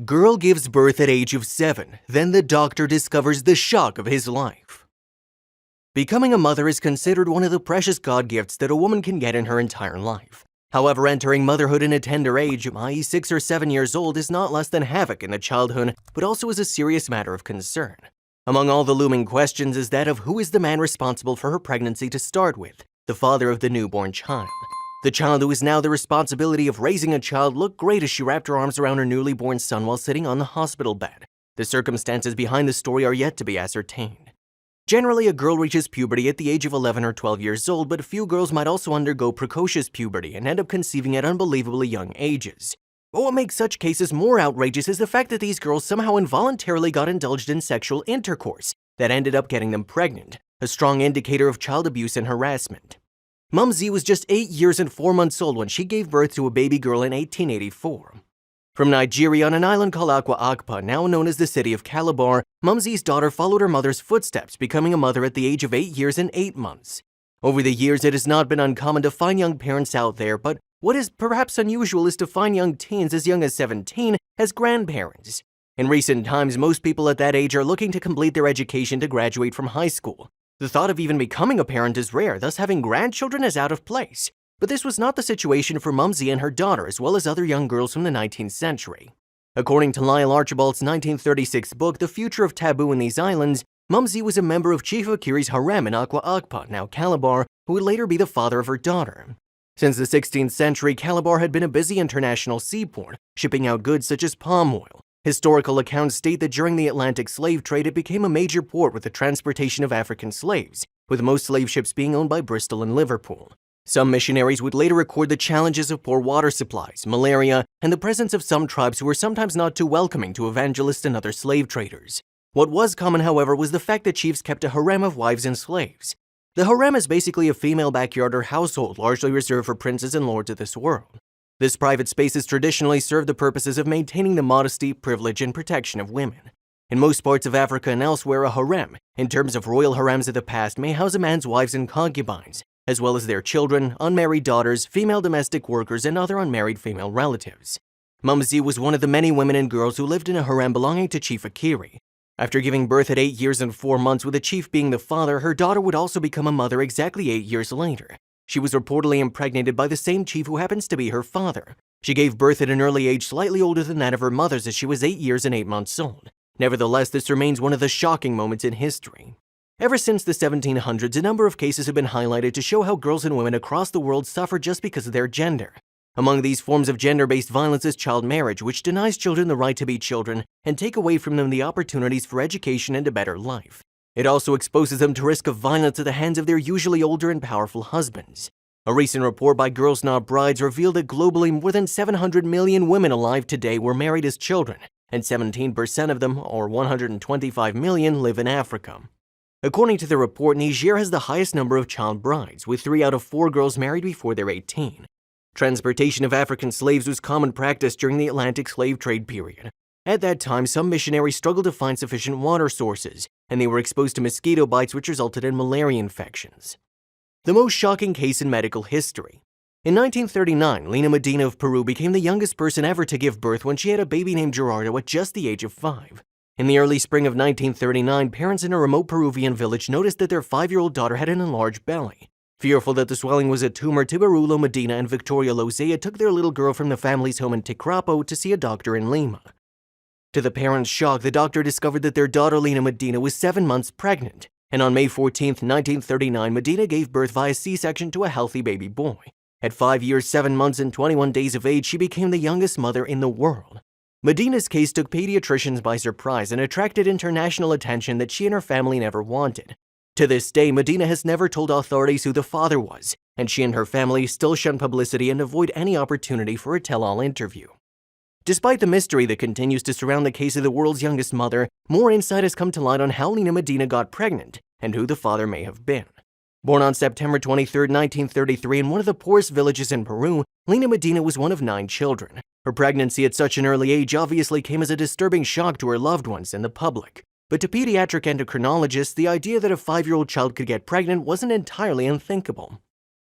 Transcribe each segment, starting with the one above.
Girl gives birth at age of 7, then the doctor discovers the shock of his life. Becoming a mother is considered one of the precious God gifts that a woman can get in her entire life. However, entering motherhood in a tender age, i.e. 6 or 7 years old, is not less than havoc in the childhood, but also is a serious matter of concern. Among all the looming questions is that of who is the man responsible for her pregnancy to start with, the father of the newborn child. The child who is now the responsibility of raising a child looked great as she wrapped her arms around her newly born son while sitting on the hospital bed. The circumstances behind the story are yet to be ascertained. Generally, a girl reaches puberty at the age of 11 or 12 years old, but a few girls might also undergo precocious puberty and end up conceiving at unbelievably young ages. But what makes such cases more outrageous is the fact that these girls somehow involuntarily got indulged in sexual intercourse that ended up getting them pregnant, a strong indicator of child abuse and harassment. Mumsy was just 8 years and 4 months old when she gave birth to a baby girl in 1884. From Nigeria on an island called Akwa Akpa, now known as the city of Calabar, Mumsy's daughter followed her mother's footsteps, becoming a mother at the age of 8 years and 8 months. Over the years, it has not been uncommon to find young parents out there, but what is perhaps unusual is to find young teens as young as 17 as grandparents. In recent times, most people at that age are looking to complete their education to graduate from high school. The thought of even becoming a parent is rare, thus having grandchildren is out of place. But this was not the situation for Mumsy and her daughter, as well as other young girls from the 19th century. According to Lyle Archibald's 1936 book, The Future of Taboo in These Islands, Mumsy was a member of Chief Akiri's harem in Akwa Akpa, now Calabar, who would later be the father of her daughter. Since the 16th century, Calabar had been a busy international seaport, shipping out goods such as palm oil. Historical accounts state that during the Atlantic slave trade, it became a major port with the transportation of African slaves, with most slave ships being owned by Bristol and Liverpool. Some missionaries would later record the challenges of poor water supplies, malaria, and the presence of some tribes who were sometimes not too welcoming to evangelists and other slave traders. What was common, however, was the fact that chiefs kept a harem of wives and slaves. The harem is basically a female backyard or household largely reserved for princes and lords of this world. This private space has traditionally served the purposes of maintaining the modesty, privilege, and protection of women. In most parts of Africa and elsewhere, a harem, in terms of royal harems of the past, may house a man's wives and concubines, as well as their children, unmarried daughters, female domestic workers, and other unmarried female relatives. Mumsy was one of the many women and girls who lived in a harem belonging to Chief Akiri. After giving birth at 8 years and 4 months, with the chief being the father, her daughter would also become a mother exactly 8 years later. She was reportedly impregnated by the same chief who happens to be her father. She gave birth at an early age slightly older than that of her mother's, as she was 8 years and 8 months old. Nevertheless, this remains one of the shocking moments in history. Ever since the 1700s, a number of cases have been highlighted to show how girls and women across the world suffer just because of their gender. Among these forms of gender-based violence is child marriage, which denies children the right to be children and take away from them the opportunities for education and a better life. It also exposes them to risk of violence at the hands of their usually older and powerful husbands. A recent report by Girls Not Brides revealed that globally more than 700 million women alive today were married as children, and 17% of them, or 125 million, live in Africa. According to the report, Niger has the highest number of child brides, with 3 out of 4 girls married before they're 18. Transportation of African slaves was common practice during the Atlantic slave trade period. At that time, some missionaries struggled to find sufficient water sources, and they were exposed to mosquito bites which resulted in malaria infections. The most shocking case in medical history. In 1939, Lina Medina of Peru became the youngest person ever to give birth when she had a baby named Gerardo at just the age of 5. In the early spring of 1939, parents in a remote Peruvian village noticed that their 5-year-old daughter had an enlarged belly. Fearful that the swelling was a tumor, Tiberulo Medina and Victoria Lozea took their little girl from the family's home in Ticrapo to see a doctor in Lima. To the parents' shock, the doctor discovered that their daughter Lina Medina was 7 months pregnant, and on May 14, 1939, Medina gave birth via C-section to a healthy baby boy. At 5 years, 7 months, and 21 days of age, she became the youngest mother in the world. Medina's case took pediatricians by surprise and attracted international attention that she and her family never wanted. To this day, Medina has never told authorities who the father was, and she and her family still shun publicity and avoid any opportunity for a tell-all interview. Despite the mystery that continues to surround the case of the world's youngest mother, more insight has come to light on how Lina Medina got pregnant and who the father may have been. Born on September 23, 1933 in one of the poorest villages in Peru, Lina Medina was one of 9 children. Her pregnancy at such an early age obviously came as a disturbing shock to her loved ones and the public. But to pediatric endocrinologists, the idea that a 5-year-old child could get pregnant wasn't entirely unthinkable.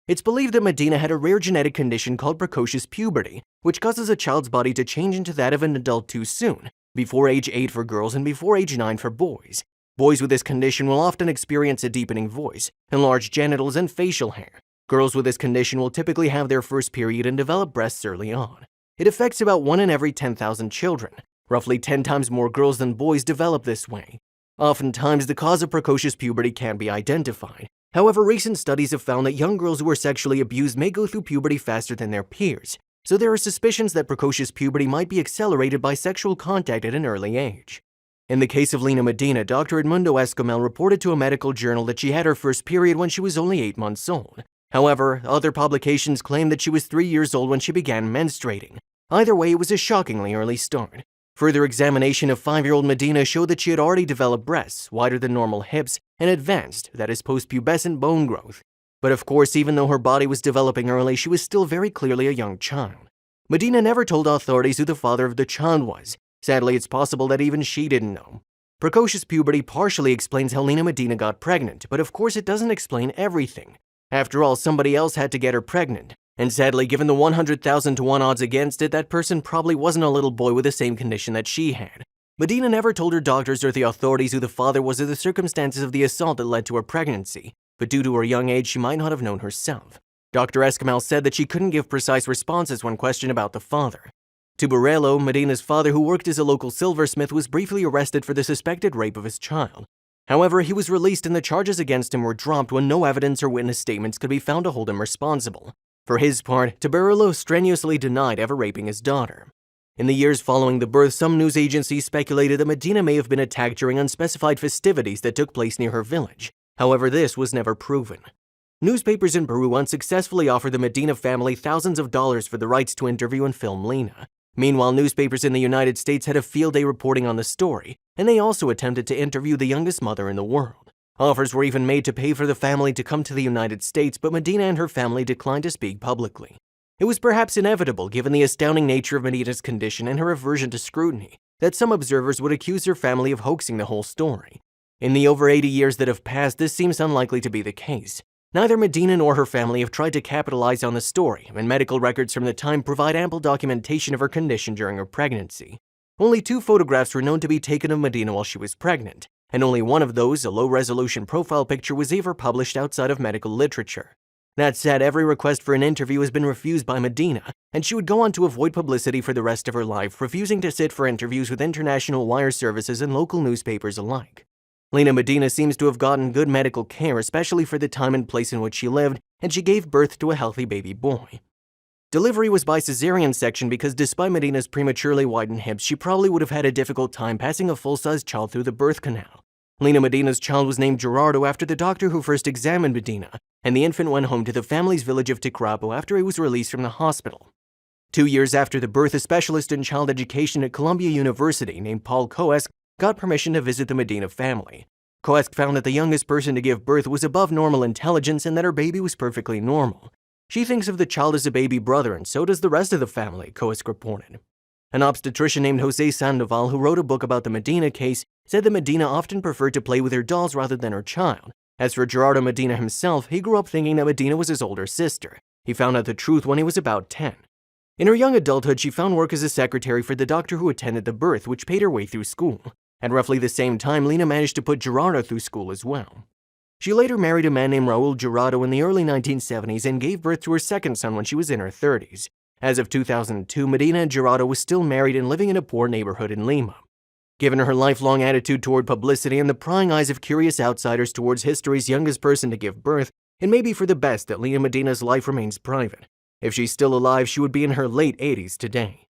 It's believed that Medina had a rare genetic condition called precocious puberty, which causes a child's body to change into that of an adult too soon, before age 8 for girls and before age 9 for boys. Boys with this condition will often experience a deepening voice, enlarged genitals, and facial hair. Girls with this condition will typically have their first period and develop breasts early on. It affects about 1 in every 10,000 children. Roughly 10 times more girls than boys develop this way. Oftentimes, the cause of precocious puberty can't be identified. However, recent studies have found that young girls who are sexually abused may go through puberty faster than their peers, so there are suspicions that precocious puberty might be accelerated by sexual contact at an early age. In the case of Lina Medina, Dr. Edmundo Escamel reported to a medical journal that she had her first period when she was only 8 months old. However, other publications claim that she was 3 years old when she began menstruating. Either way, it was a shockingly early start. Further examination of 5-year-old Medina showed that she had already developed breasts, wider than normal hips, and advanced, that is, post-pubescent bone growth. But of course, even though her body was developing early, she was still very clearly a young child. Medina never told authorities who the father of the child was. Sadly, it's possible that even she didn't know. Precocious puberty partially explains how Lina Medina got pregnant, but of course it doesn't explain everything. After all, somebody else had to get her pregnant. And sadly, given the 100,000 to 1 odds against it, that person probably wasn't a little boy with the same condition that she had. Medina never told her doctors or the authorities who the father was or the circumstances of the assault that led to her pregnancy, but due to her young age, she might not have known herself. Dr. Escamel said that she couldn't give precise responses when questioned about the father. Tuberello, Medina's father, who worked as a local silversmith, was briefly arrested for the suspected rape of his child. However, he was released and the charges against him were dropped when no evidence or witness statements could be found to hold him responsible. For his part, Tuberello strenuously denied ever raping his daughter. In the years following the birth, some news agencies speculated that Medina may have been attacked during unspecified festivities that took place near her village. However, this was never proven. Newspapers in Peru unsuccessfully offered the Medina family thousands of dollars for the rights to interview and film Lina. Meanwhile, newspapers in the United States had a field day reporting on the story, and they also attempted to interview the youngest mother in the world. Offers were even made to pay for the family to come to the United States, but Medina and her family declined to speak publicly. It was perhaps inevitable, given the astounding nature of Medina's condition and her aversion to scrutiny, that some observers would accuse her family of hoaxing the whole story. In the over 80 years that have passed, this seems unlikely to be the case. Neither Medina nor her family have tried to capitalize on the story, and medical records from the time provide ample documentation of her condition during her pregnancy. Only 2 photographs were known to be taken of Medina while she was pregnant, and only one of those, a low-resolution profile picture, was ever published outside of medical literature. That said, every request for an interview has been refused by Medina, and she would go on to avoid publicity for the rest of her life, refusing to sit for interviews with international wire services and local newspapers alike. Lina Medina seems to have gotten good medical care, especially for the time and place in which she lived, and she gave birth to a healthy baby boy. Delivery was by cesarean section because despite Medina's prematurely widened hips, she probably would have had a difficult time passing a full-sized child through the birth canal. Lina Medina's child was named Gerardo after the doctor who first examined Medina, and the infant went home to the family's village of Ticrapo after he was released from the hospital. 2 years after the birth, a specialist in child education at Columbia University named Paul Coesk got permission to visit the Medina family. Coesk found that the youngest person to give birth was above normal intelligence and that her baby was perfectly normal. She thinks of the child as a baby brother, and so does the rest of the family, Coesk reported. An obstetrician named Jose Sandoval, who wrote a book about the Medina case, said that Medina often preferred to play with her dolls rather than her child. As for Gerardo Medina himself, he grew up thinking that Medina was his older sister. He found out the truth when he was about 10. In her young adulthood, she found work as a secretary for the doctor who attended the birth, which paid her way through school. At roughly the same time, Lina managed to put Gerardo through school as well. She later married a man named Raul Gerardo in the early 1970s and gave birth to her second son when she was in her 30s. As of 2002, Medina and Gerardo was still married and living in a poor neighborhood in Lima. Given her lifelong attitude toward publicity and the prying eyes of curious outsiders towards history's youngest person to give birth, it may be for the best that Lina Medina's life remains private. If she's still alive, she would be in her late 80s today.